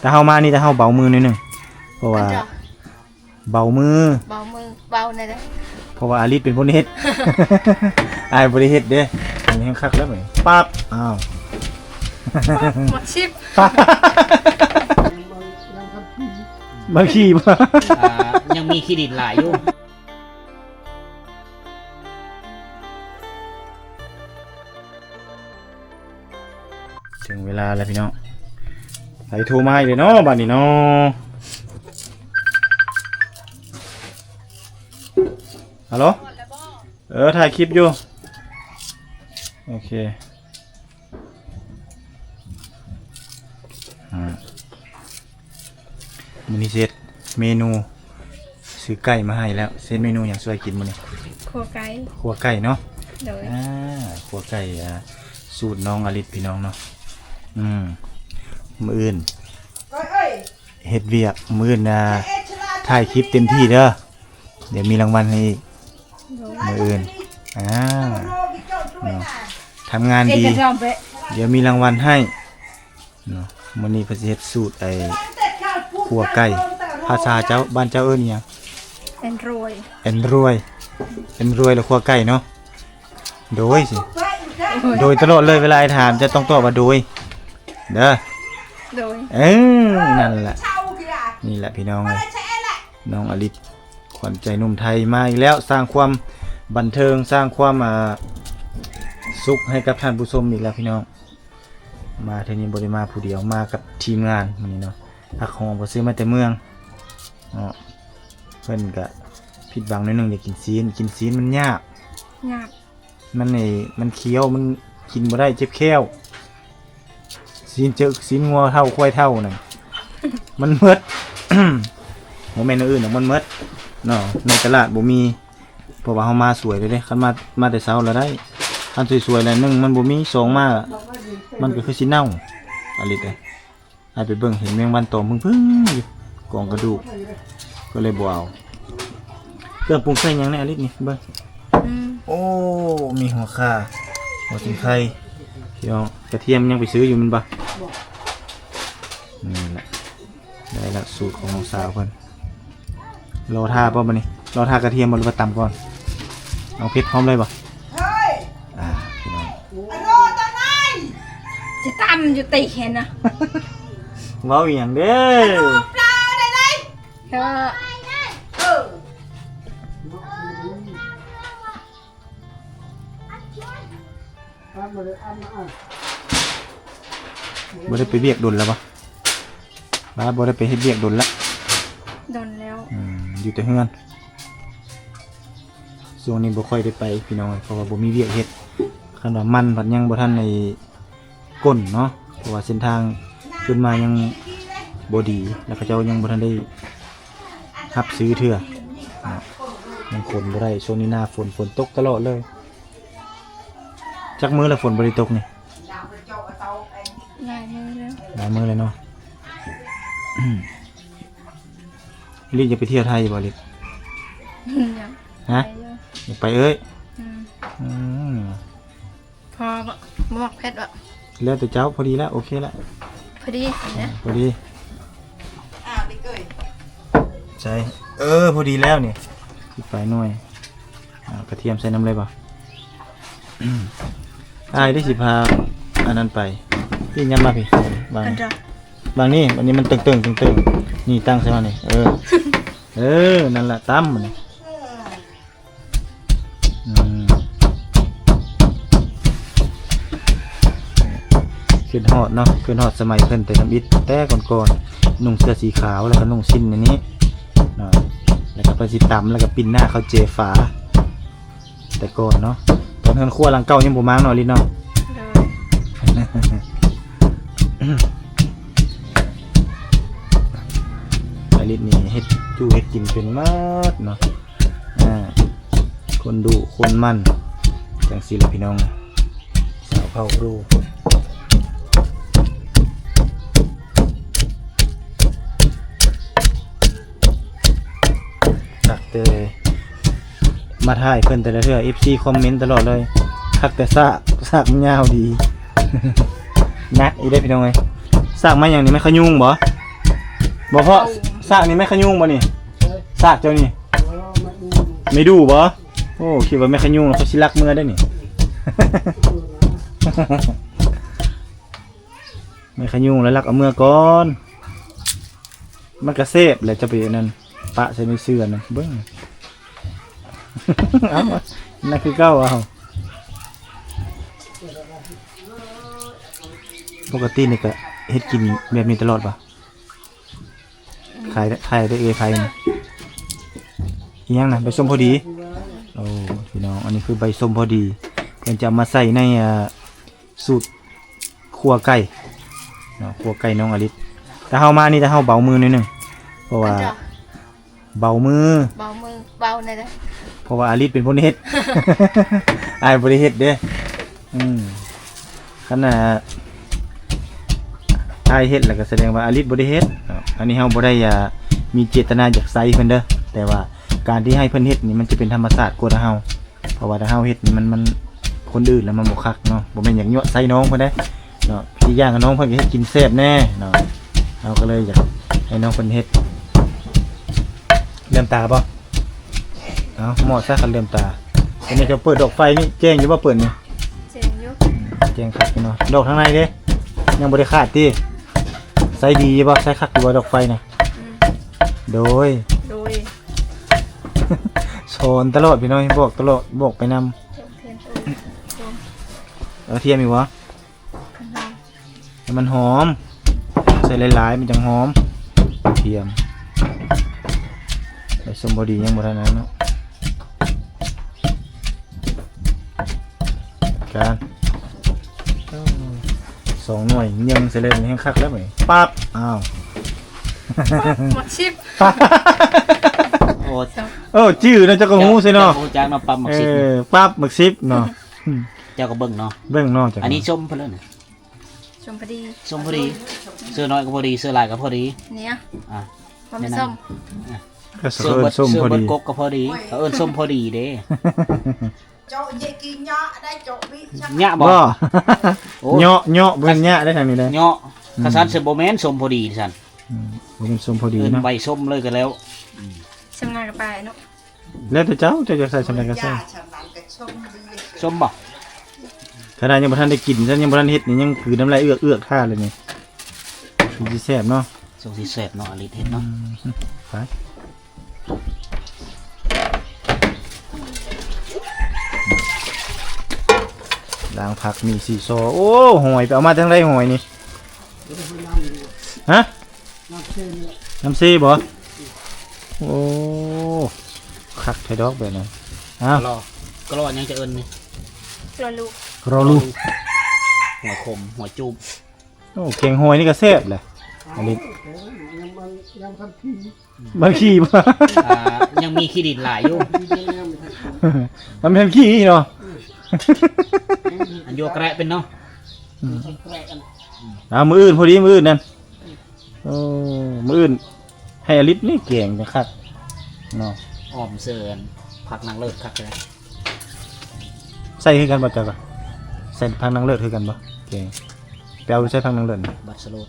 แต่เฮามานี่แต่เฮาเบามือนิดนึงเพราะว่าเบามือเบาในเด้อเพราะว่าอาลิศเป็นคนเฮ็ด อายบ่ได้เฮ็ดเด้อันนี้คักแล้วมั้ยปั๊บอ้าว หมดชิปบางทีบ่ ยังมีเครดิตหลายอยู่ถึงเวลาแล้วพี่น้องไปโทรมาอีกเลยเนาะบัดนี้เนาะฮัลโหลถ่ายคลิปอยู่โอเคมื้อนี้เสร็จเมนูซื้อไก่มาให้แล้วเสร็จเมนูอย่างสวยกินมื้อนี้ขัวไก่ขัวไก่เนาะเด้อขัวไก่สูตรน้องอลิศพี่น้องเนาะมื้ออื่นเฮ็ดเวียกมื้ออื่นถ่ายคลิปเต็มที่เด้อเดี๋ยวมีรางวัลให้อีกมื้ออื่นทำงานดีเดี๋ยวมีรางวัลให้เนาะมื้อนี้เพิ่นสิเฮ็ดสูตรขัวไก่ภาษาเจ้าบ้านเจ้าเอิ้นหยังเอ็นรวยแล้วขัวไก่เนาะโดยสิโดยตลอดเลยเวลาถามจะต้องตอบว่าโดยเด้อโดยนั่นแหละนี่แหละพี่น้องเลยน้องอลิศขวัญใจหนุ่มไทยมาอีกแล้วสร้างความบันเทิงสร้างความสุขให้กับท่านผู้ชมอีกแล้วพี่น้องมาเทนี้บริมาผู้เดียวมากับทีมงานวันนี้เนาะพักของผมซื้อมาแต่เมืองเพิ่นก็ผิดหวังนิดนึงอยากกินซีนมันยากมันเคี้ยวมันกินบ่ได้เจ็บแค้วซีนงัวเท่าควายเท่านั่นมันเมดโมเมนต์อื่นมันเมดเนาะในตลาดบ่มีเพราะว่าเฮามาสวยเลยเด้คันมาแต่เช้าแล้วได้คันสวยๆแล้วนึงมันบ่มี2มามันก็คือสิเน่าอลิศเด้ให้ไปเบิ่งเห็นแมงวันตอมพึ่งอยู่กองกระดูกก็เลยบ่เอาเครื่องปรุงใส่หยังแน่อลิศนี่เบิ่งโอ้มีหัวข่าหัวสิงไข่พี่น้องกระเทียมยังไปซื้ออยู่มันบ่นี่แหละได้ละสูตรของน้องสาวเพิ่นรอท่าป่ะบัดนี้รอท่ากระเทียมบ่หรือว่าตำก่อนเอาเผ็ดพร้อมเลยบ่พี่น้องจะตำอยู่ติเห็นนะเว้าอีหยังเด้อเปล่าได้บ่ได้ไปเวียกดนแล้วปะบ่ได้ไปเฮ็ดเวียกดนแล้วอยู่แต่เฮือนช่วงนี้บ่ค่อยได้ไปพี่น้องเพราะว่าบ่มีเวียกเฮ็ดคันว่ามันพัดยังบ่ทันในก้นเนาะเพราะว่าเส้นทางขึ้นมายังบ่ดีแล้วก็เจ้ายังบ่ทันได้รับซื้อเทื่อยังฝนบ่ได้ช่วงนี้หน้าฝนตกตลอดเลยจักมื้อละฝนบ่ได้ตกนี่หลายมื้อเลยเนาะลิศจะไปเที่ยวไทยบ่ลิศฮะอยากไปเอ้ยพอหมกเพชรอ่ะแล้วแต่เจ้าพอดีแล้วโอเคแล้วพอดีนะพอดีไปเกยใช่พอดีแล้วเนี่ยคิดไปหน่อยกระเทียมใส่น้ำเลยป่ะได้สิพาอันนั้นไปพี่ยันมาพี่บางนี่วันนี้มันตึงนี่ตั้งใช่ไหมนี่นั่นแหละตั้มมันขึ้นฮอดเนาะขึ้นฮอดสมัยเพิ่นแต่ทำอิฐแต่ก่อนนุ่งเสื้อสีขาวแล้วก็นุ่งสิ้นอันนี้เนาะแล้วก็ไปสิตำแล้วก็ปิ้นหน้าเขาเจฝาแต่ก่อนเนาะตอนเฮือนครัวหลังเก่ายังบ่มางเนาะลิเนาะลิศนี่เฮ็ดกินเป็นมากเนาะคนดูคนมันจังสิล่ะพี่น้องสาวเผาครูตักเตยมาถ่ายเพิ่นแต่ละเทื่อ FC คอมเมนต์ตลอดเลยคักแต่ซากมันยาวดีนักอีได้พี่น้องเอ้ยซากมาอย่างนี้ไม่ขยุ่งบ่ บ่เพราะซากนี่แม่ขยุงบ่นี่ซากเจ้านี่ไม่ดูบ่โอ้คิดว่าแม่ขยุงแล้วเขาสิรักเมื่อได้นี่ แม่ขยุงแล้วรักเอาเมื่อก่อนมันก็เซฟแหละจะไปนั่นปะใส่ในเสื้อนั่นเบิ่ง เอ้านั่นคือเก้าเอาปกตินี่ก็เฮ็ดกินแบบนี้ตลอดป่ะขายได้ใครนี่อีหยังนะใบส้มพอดีโอ้พี่น้องอันนี้คือใบส้มพอดีเพิ่นจะเอามาใส่ในสูตรคั่วไก่เนาะคั่วไก่น้องอลิศแต่เฮามานี่แต่เฮาเบามือนิดนึงเพราะว่าเบามือ เบามือเบาหน่อยนะ เพราะว่าอลิศเป็นคนเฮ็ด อายบ่ได้เฮ็ดเด้ขนาดอายเฮ็ดแล้วก็แสดงว่าอลิศบ่ได้เฮ็ดอันนี้เฮาบ่ได้มีเจตนาอยากใส่เพิ่นเด้อแต่ว่าการที่ให้เพิ่นเฮ็ดนี่มันจะเป็นธรรมชาติกว่าเฮาเพราะว่าถ้าเฮาเฮ็ดนี่มันคนอื่นแล้วมันบ่คักเนาะบ่แม่นอยากยั่วใส่น้องเพิ่นเด้เนาะพี่ย่างกับน้องเพิ่นก็เฮ็ดกินแซ่บแน่เนาะเฮาก็เลยอยากให้น้องเพิ่นเฮ็ดเลื่อมตาบ่เอาหมอซะคันเลื่อมตาอันนี้จะเปิดดอกไฟนี่แจ้งอยู่บ่เปิดนี่ เจ๋งอยู่ แจ้งคักอยู่เนาะดอกทางในเด้ยังบ่ได้ขาดติใส่ดีบ่ใส่คักอยู่บ่ดอกไฟน่ะโดย โดย สอนตลอดพี่น้อยบอกตลอดบอกไปนำ เทียนโอ้ยรวม เทียมอีกวะ ขนม ให้มันหอมใส่หลายๆมันจังหอมเทียมใส่สมบดียังบ่ทันนั้นเนาะการสองหน่วยยังใส่เลยยังคักแล้วไหมปั๊บอ้าว หมดชิป โอ้ โอ้จื้อนะเจ้าก็ฮู้ซิเนาะ เจ้าจ้างมาปั๊มหมักซิบ ปั๊บหมึกซิบเนาะ เจ้าก็เบิ่งเนาะ เบิ่งเนาะจ้ะ อันนี้ส้มเพิ่นเลยน่ะ ชมพอดี ส้มพอดีเสื้อน้อยก็พอดีเสื้อลายก็พอดี เนี่ย อ่ะ ความส้ม ก็ส เสื้อ เอิ้ เบิ น ด ส้ม เสื้อ พอ เบิด ดี กกก็พอดีเขาเอิ้นส้มพอดีเด้ chỗ vậy kia nhỏ đây chỗ bị chắc หยะบ่ บ่ โอ้ เหาะเบิ่งเหาะได้ทางนี้ได้ เหยาะกระสันเสื้อบ่แม่นส้มพอดีซั่น บ่เป็นส้มพอดี เอิ้น เนาะ ใบส้มเลยก็แล้ว ชำนาญกับไปเนาะ แล้วแต่เจ้าจะใส่สำเร็จก็ใส่ già chẳng làm cái sông đi ส้มบ่ ขนาดยังบ่ทันได้กินซะยังบ่ทันเฮ็ดนี่ยังคือน้ำลายเอือกท่าเลยนี่สิแซ่บเนาะ ส่งสิแซ่บเนาะอลิเฮ็ดเนาะ ไปล้างผักมีสีซอโอ้หอยไปเอามาทางไรหอยนี่ฮะน้ำซีบ่โอ้คักไทดอกแบบนั้นอ้าว ก็รอยังจะเอิ้นนี่ รอลูก รอลูก หัวคมหัวจูบ โอ้เก่งหอยนี่ก็แซ่บแหละอันนี้บางขี้บ่ ยังมีขี้ดินหลายอยู่ มันเป็นขี้เนาะ อันโยกแกระเป็นเนาะ มืออื่นพอดีมืออื่นนั่นโอ้มืออื่นให้อลิศนี่เก่งนะครับเนาะ อ้อมเสือนผักนางเลิศคักเลย ใส่คือกันบ่จักอ่ะใส่พังนางเลิศคือกันบ่เก่งไปเอาใส่พังนางเลิศนี่ บัตรสโลด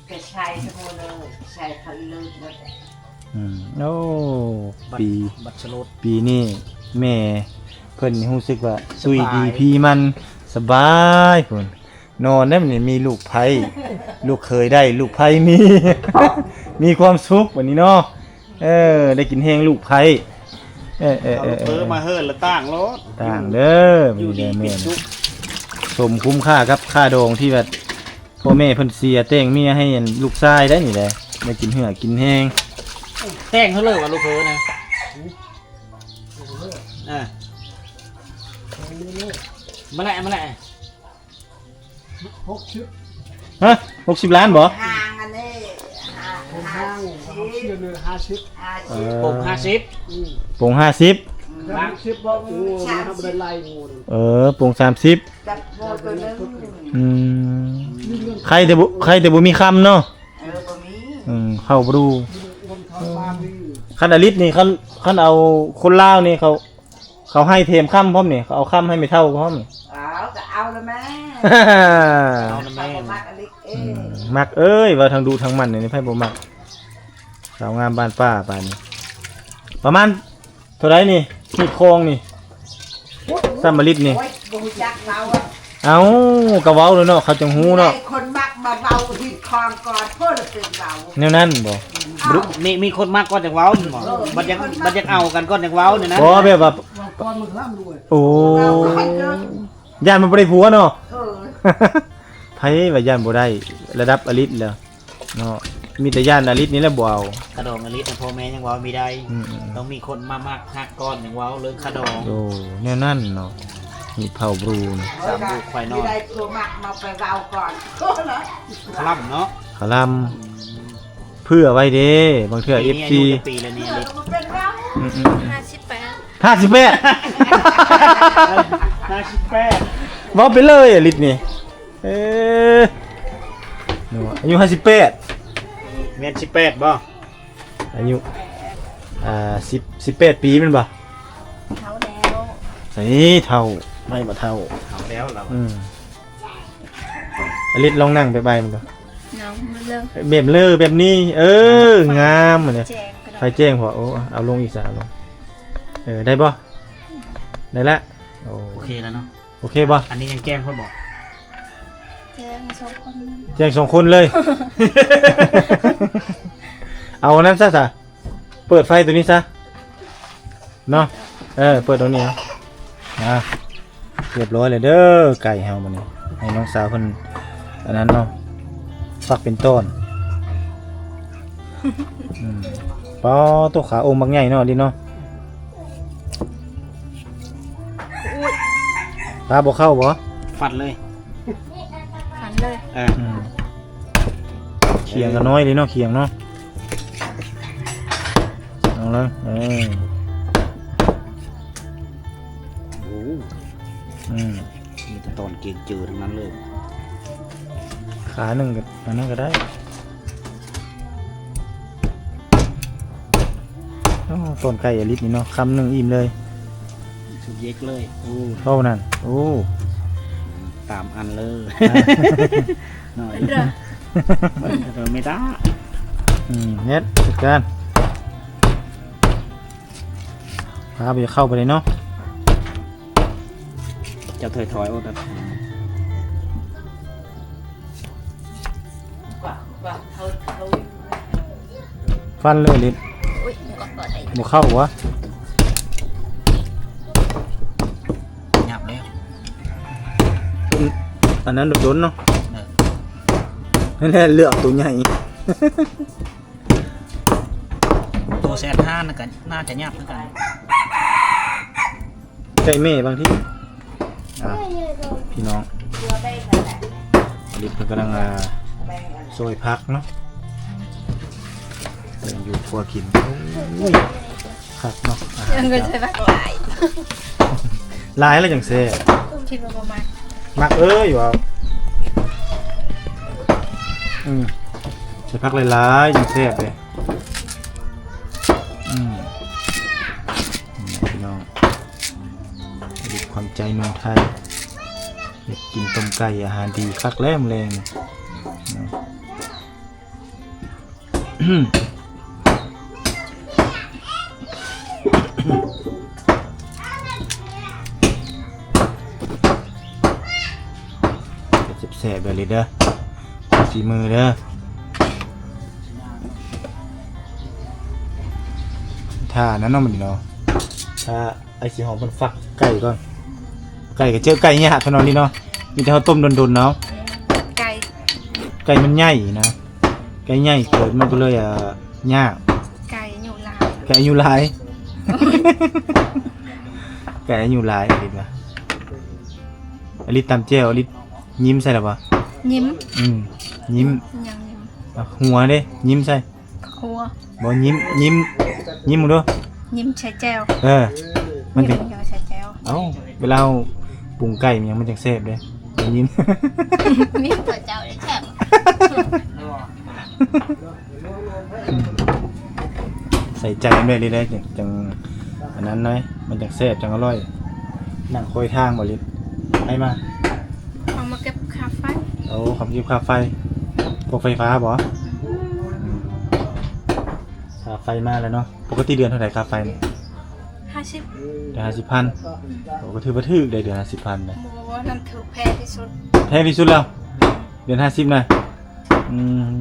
cái xài cho cô lời xài phần lư đó โอ้ บัตร ปี บัตรสโลด ปีนี้แม่เพิ่นรู้สึกว่าสุย สบาย ดีพี่มันสบายพุ่นนอนได้นี่มีลูกไผลูกเคยได้ลูกไผมี มีความสุขวันนี้เนาะได้กินแฮงลูกไผมาเฮิร์ละต่างรถ ต่างเด้อ อยู่ดี แม่ เป็น น ทุก สมคุ้มค่าครับค่าดองที่แบบพ่อแม่เพิ่นเสียแต่งเมียให้ลูกชายได้นี่แหละได้กินเหือกินแฮง แท่งเขาเลยว่าลูกเฮิร์นะมาแหละฮะ60 ล้านบ่ hàng anh ấy hàng hàng ปง50 ปง50 ปง30 đặt vô cái lưng ใครแต่บ่มีคำเนาะ bà mí เข้าบ่ดูคันอลิศนี่คันเอาคนลาวนี่เขาให้เทมคำพร้อมนี่เขาเอาคำให้ไม่เท่าพร้อมนี่ áo cái áo là mẹ เอานะแม่ mặc cái lịch ê มักเอ้ยว่าทางดูทางมันนี่ไผบ่มัก สาวงามบ้านป้าป่านนี้ประมาณเท่าไรนี่มีดโคงนี่ซัมมาริดนี่ โอ้ยบ่รู้จักเราอะ เอ้ากระเว้าเลยเนาะเขาจังหูเนาะ มีคนมักมาเบาหิดคลองก่อนเพื่อเป็นเบา แนวนั้นบ่ มีคนมากก้อนจากเว้าหมอมันยังเอากันก้อนจากเว้าเนี่ยนะ บ่แบบว่าโอ้ย่านมันบ่ได้ผัวเนาะ เออ ไผว่าย่านบ่ได้ระดับอลิศแล้วเนาะมีแต่ย่านอลิศนี่แหละบ่เอา ขดองอลิสพ่อแม่ยังเว้าไม่ได้ อืม ต้องมีคนมามากหักก้อนอย่างเว้าเรื่องขดอง โอ้แนวนั้นเนาะมีเผาบรูนี่ สามลูกควายนอน มีได้ตัวมักมาไปเบาก่อนก็เหรอ คล่ำเนาะ ขะลำเพื่อไว้เด้บางเทื่อ ปีนี้ FC อายุจะปีแล้วนี่อลิส มันเป็นเรา 58 58 58 เว้าไปเลยอลิศนี่เออเนาะอายุ58 เมียน18บ่ อายุ18ปีแม่นบ่ เท่าแล้ว ใส่เท่าไม่บ่เท่า เอาแล้วเรา อลิศลองนั่งไปใบมันดู น้องมันเลิก แบบเลอแบบนี้ งามเหมือนเนี่ย แจงกระด ไฟแจ้งพอโอ้เอาลงอีกสามลงได้บ่ได้ละโอ้ โอเคแล้วเนาะ โอเคบ่ อันนี้ยังแกล้งคนบอก แจงสองคน แจ้ง2 คนเลย เอาอันนั้นซะเปิดไฟตัวนี้ซะเนาะเปิดตรงนี้เอาเรียบร้อยเลยเด้อไก่เฮามันนี่ให้น้องสาวเพิ่นอันนั้นเนาะฟักเป็นต้นปอตัวขาองค์บางใหญ่เนาะดิเนาะปลาบ่เข้าบ่ ฟัดเลย ขันเลย เขียงก็น้อยดิเนาะเขียงเนาะเอาเลย โอ้ มีแต่ตอนเก่งเจอทั้งนั้นเลย ขาหนึ่งก็อันนั้นก็ได้ต้นไก่อลิศนี่เนาะคำหนึ่งอิ่มเลย สุดเย็กเลยโอ้ เท่านั้นโอ้ ตามอันเลย หน่อย เด้อ เราไม่ได้ เน็ตจัดการพาไปเข้าไปเลยเนาะ จะถอยๆโอ้แต่ ว่าเขา ฟันเลยลิศ อุ้ยเดี๋ยวก็เปิดได้ บ่เข้าวะ หยับแล้ว อันนั้นโดนเนาะนั่นแหละเลือกตัวใหญ่ ตัวแซด5นะกันน่าจะหยับเหมือนกัน ไก่แม่บางที่พี่น้อง ตัวได้นั่นแหละ ลิศเพิ่นกำลังแบ่งกัน ซอยพักเนาะเดินอยู่ครัวกินอุ้ยคักเนาะอาหาร ยังก็ใช่ปะหลาย ลายแล้วจังเซ่ คิดว่าประมาณ มักอยู่เอาใส่พักหลายๆจังเซ่ไปพี่น้องดิบความใจเมืองไทยอยากกินต้มไก่อาหารดีคักแล้มแรงแสบๆแบบนี้เด้อฝีมือเด้อถ้านั้นน้องมันดีเนาะถ้าไอ้สีหอมมันฟักไก่ก่อนไก่ก็เจอไก่เนี่ยทนอนนี่เนาะมีแต่เขาต้มโดนๆเนาะ ไก่ ไก่มันใหญ่นะไก่ใหญ่เกิดมันก็เลยยาก ไก่อยู่ลาว ไก่อายุหลาย ไก่อายุหลายอลิศวะอลิศตามเจ้าอลิศยิ้มใส่หรอปะ ยิ้ม ยิ้ม ยังยิ้ม เอาหัวเด้ยิ้มใส่ ครัว บอกยิ้มมึงดู ยิ้มใช้แจว มันถึง ยิ้มใช้แจว เอ้าเวลาเราปรุงไก่มันยังมันจังแซ่บเด้ยิ้ม มีตัวเจ้าได้แฉบ ใส่ใจมันเลยได้จังอันนั้นน้อยมันจังแซ่บจังอร่อยนั่งคอยทางบ่ลิศให้มา เอามาเก็บคาไฟ โอ้ขับยิบค่าไฟพวกไฟฟ้าบ่ ค่าไฟมาแล้วเนาะปกติเดือนเท่าไหร่ค่าไฟนี่ 50 เดือน50,000โอ้ก็ถือว่าถูกได้เดือน50,000นะ โมว่านั่นถือแพงที่สุด แพงที่สุดแล้วเดือน50นะอืม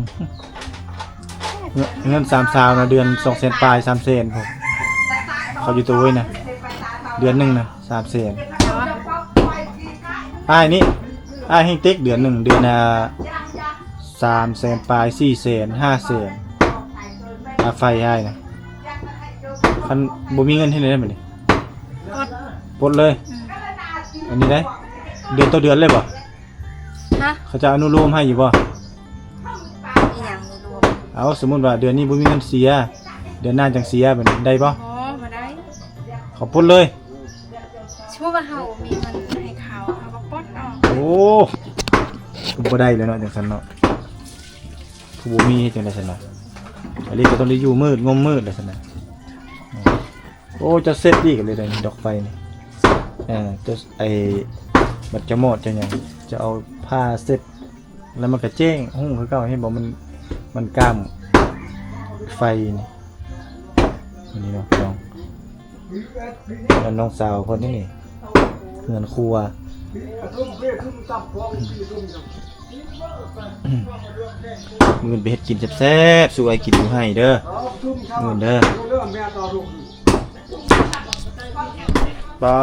เงิน3 ซาวนะเดือน200,000ปลาย300,000ผมเขาอยู่ตัวไว้นะเดือนหนึงนะ300,000 แต่ว่า อ้ายนี่อ้ายให้ติ๊กเดือนหนึงเดือน300,000ปลาย400,000 500,000ค่าไฟอ้ายนะคันบ่มีเงินให้เลยได้บัดนี้ กด ปลดเลยอันนี้ได้เดือนต่อเดือนเลยบ่ ฮะ เขาจะอนุโลมให้อยู่บ่ อีหยังรวม เอาสมมุติว่าเดือนนี้บ่มีเงินเสียเดือนหน้าจังเสียบัดนี้ได้บ่ อ๋อบ่ได้ เขาปลดเลย สมมุติว่าเฮามีเงินให้เขาก็ปลดออก โอ้บ่ได้เลยเนาะจังซั่นเนาะผู้บ่มีเฮ็ดจังได๋ซั่นน่ะอันนี้ก็ต้องได้อยู่มืดงมมืดเลยซั่นน่ะโอ้จะเสร็จอีกเลยได้นี่ดอกไฟนี่จะบัดจะหมดจะหยังจะเอาผ้าเสร็จแล้วมันก็แจ้งหุ้งคือเก่าให้บอกมันกล้ามไฟนี่อันนี้เนาะน้องแล้วน้องสาวคนนี้นี่เงินครัวมือไปเฮ็ดกินแซ่บๆสู้ไอ้กินอยู่ให้เด้อมือเด้อปอ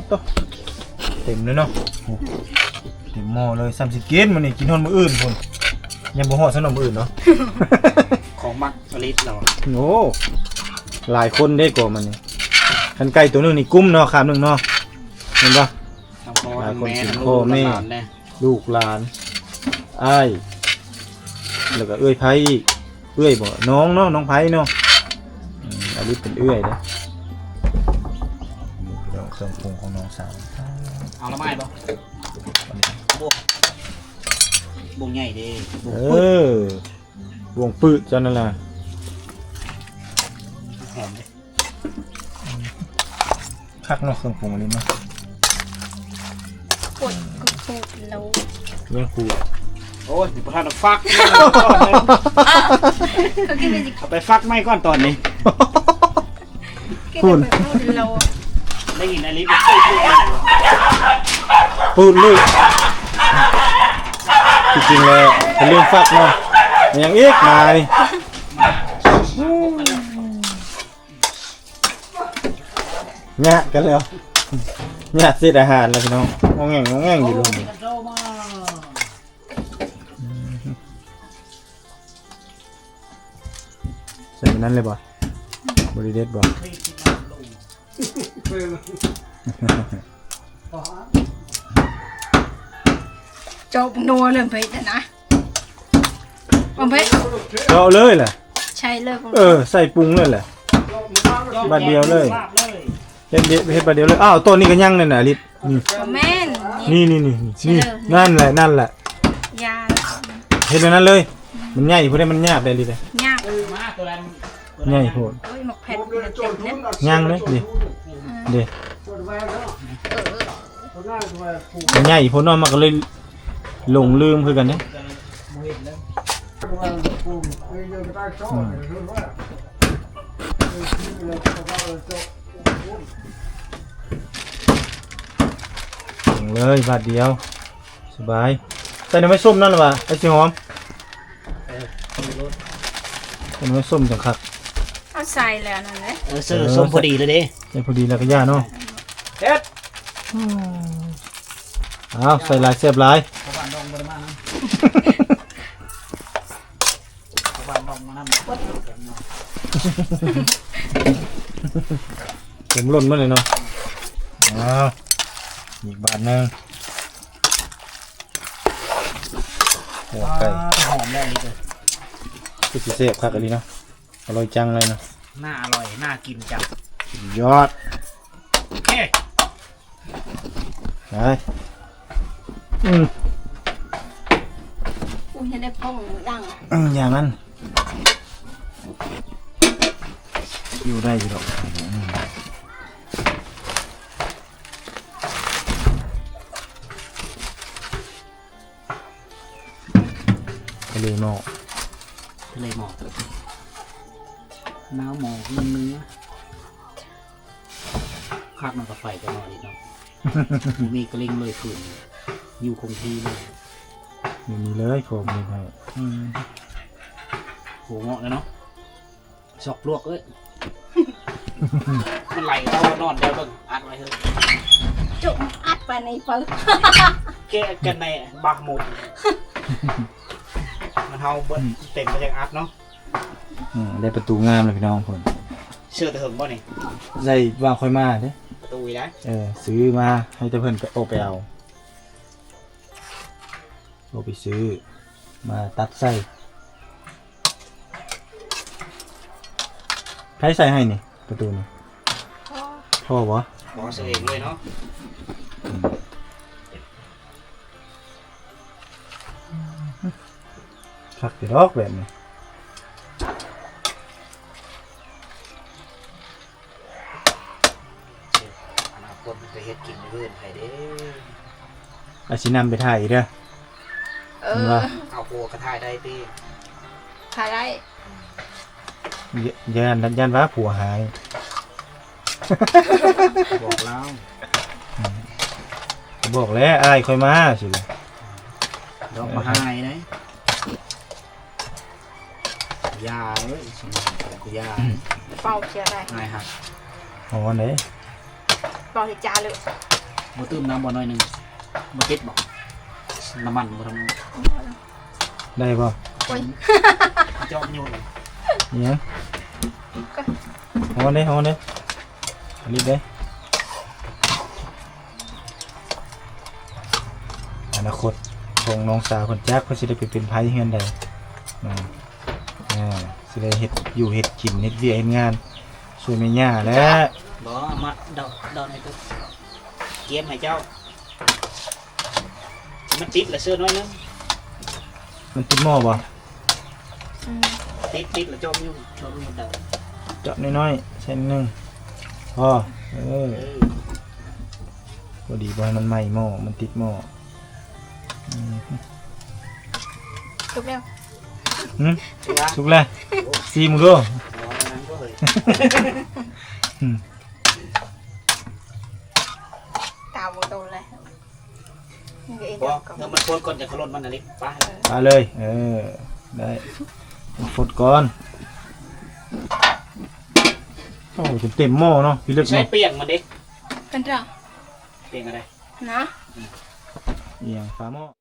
โตเต็มเลยเนาะเต็มหม้อเลย30กินมื้อนี้กินฮอดมื้ออื่นพุ่นยังบ่ฮอดสนมมื้ออื่นเนาะ ของมักอลิสเรา โอ้หลายคนได้กว่ามันนี่คันไก่ตัวหนึงนี่กุ้มเนาะคำหนึงเนาะเห็นปะ ทั้งพ่อ หลาย ทั้ง คน แม่ กิน ทั้ง พ่ ลู อก แม่ ทั้งหลานเนี่ย ลูกหลานอ้ายแล้วก็เอื้อยไผอีกเอื้อยบ่น้องเนาะน้องไผเนาะอันนี้เป็นเอื้อยเด้อนี่เป็นเครื่องปรุงของน้องสาว เอาละไม้บ่บวกบวกใหญ่เด้บวก เอ ปึ๊ด อวงปื้ดจังนั่นล่ะ หอมเด้ คักเนาะเครื่องปรุงอันนี้เนาะ ปวดก็ปวดแล้ว เรื่องปูด โอ้ยประธานฟัก ก็กินไปสิ เอาไปฟักไม่ก่อนตอนนี้ กินไปปวดแล้ว ได้ยินอลิสไปพูด ปูดเลยจริงๆแล้วเป็นเรื่องฟักเนาะอย่างอีกนายแงะกันแล้วแงะเศษอาหารแล้วพี่น้องงงแงงอยู่ลงนี่ใส่มันนั้นเลยบ่บริเดตบ่ จบนัวเลยไปแต่นะบางเพชร เอาเลยแหละ ใช่เลยผม ใส่ปรุงเลยแหละบาดเดียวเลยเฮ็ดบาดเดียวเลยอ้าวต้นนี้ก็ยังนั่นน่ะลิศ แม่น นี่นั่นแหละ ยา เฮ็ดแบบนั้นเลย มันใหญ่พวกนี้มันยากได้ลิศเลย ยาก มาตัวนั้น ใหญ่โพด โอ้ยหมกเผ็ดเจ็บเนี่ย ย่างเลยดิมันใหญ่โพดเนาะมันก็เลยหลงลืมคือกันเนี่ยลงเลยบาทเดียวสบายใส่น้ำไม่ส้มนั่นหรอวะไอ้สีหอมใส่น้ำไม่ส้มจังคัก เอาใส่แล้วนั่นแหละ เสื้อส้มพอดีเลยเด้ ใส่พอดีแล้วก็ย่าเนาะ เฮ็ด อ้าวใส่ลายเสียบลาย ชาวบ้านดองบ่ได้มานะชาวบ้านดองมานั่นปึ๊ด ผมหล่นมาเลยเนาะอ้าวอีกบาทหนึงโอ้ไก่ หอมได้เลย คือสิเสียบคักอันนี้เนาะอร่อยจังเลยเนาะ น่าอร่อยน่ากินจัง ยอด โอเค ไป อุ้ยจะได้ป้องดัง อย่างนั้นอยู่ได้อยู่หรอกทะเลหมอก ทะเลหมอก น้ำหมอกมันเนื้อคาดมันกับไฟจะนอนอีกเนาะ มีกระลิงเลยขืนอยู่คงที่เลย ไม่มีเลยผมนี่ให้ หัวเงาะเลยเนาะชอกลวกเอ้ย มันไหลเข้านอนได้บ้างอัดไว้เถอะ จุ่มอัดไปในเปิด แกะกันในบาหมด มันเฮาเบิ้ลเต็มไปจากอัดเนาะ ได้ประตูงามเลยพี่น้องคน เชื่อแต่เหิงบ่นี่ ใส่วางค่อยมาเด้ ประตูอีได้ ซื้อมาให้แต่เพิ่นไปโอไปเอาโอไปซื้อมาตัดใส่ใครใส่ให้นี่ประตูนี่พ่อบ่ บอกเสียเองเลยเนาะ คักดอกแบบนี้ อนาคตมันจะเฮ็ดกินเรื่อยๆไปเด้ อาชินำไปถ่ายอีกเด้อ ว่า เอาโคกระทายได้ตี ขายได้ ยันว่าผัวหาย บอกแล้ว บอกแล้วอ้ายค่อยมาสิ ดอกมาหายนะยาเว้ยสมองยา เป่าเชียร์ได้ หายหัก อ๋อไหน เป่าที่จาเลย บ่ตื้มน้ำบ่น้อยหนึงบ่ติดบ่น้ำมันบ่ทำ ได้ป่ะ โอ้ย จอมอยู่เลย เนี่ยเอาเด้รีบเด้อนาคตของน้องสาวคนแจ๊กเขาสิได้ไปเป็นไพ่เฮือนใดสิได้เฮ็ดอยู่เฮ็ดกินเฮ็ดเวียกเฮ็ดงานช่วยแม่ย่าและ บ่มาดอกให้ตัวเกมให้เจ้ามันติดละเสื้อน้อยนึง มันติดหม้อบ่ ติดละจอมอยู่จอมอยู่เดา เจาะน้อยๆเส้นหนึงพอพอดีบ่ให้มันไหม้หม้อมันติดหม้อ ถูกแล้ว ชัวร์ สุกแล้วซีมึงดู บ่นั้นก็เฮ้ย ตาบูโตเลยนี่ก็เอง บ่ กับ เดี๋ยวมันโคนก่อนจะขลุ่นมันน่ะลิไป มาเลยได้ฟดก่อนโอ้เต็มหม้อเนาะพี่ลึก ใช้ เนาะ เปียงมันดิ เป็นเรื่อง เปียงอะไร นะ เอียงฝาหม้อ